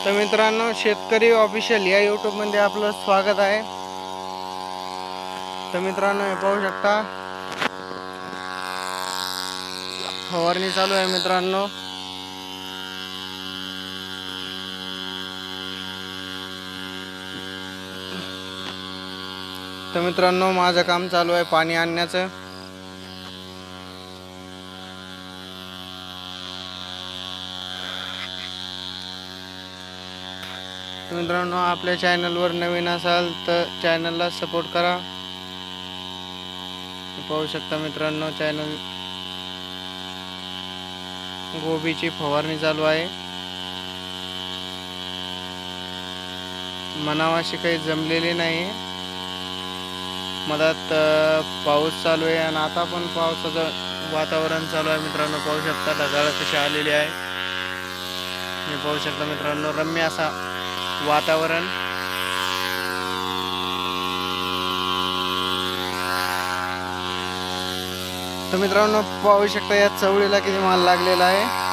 तर मित्रांनो, शेतकरी ऑफिशियल या यूट्यूब मध्ये आपलं स्वागत आहे। तर मित्रांनो, हे पाहू शकता फवारणी चालू आहे मित्रांनो। तर मित्रांनो, माझं काम चालू आहे पाणी आणण्याचं। तर मित्रांनो, आपल्या चॅनलवर नवीन असाल तर चॅनलला सपोर्ट करा। पाहू शकता मित्रांनो, चॅनल गोबीची फवारणी चालू आहे। मनावाशी काही जमलेली नाही, मधात पाऊस चालू आहे आणि आता पण पावसाचं वातावरण चालू आहे मित्रांनो। पाहू शकता ढगाळ कशी आलेली आहे। मी पाहू शकता मित्रांनो, रम्य असा वातावरण। तर मित्रांनो, पाहू शकता या चवळीला किती माल लागलेला आहे।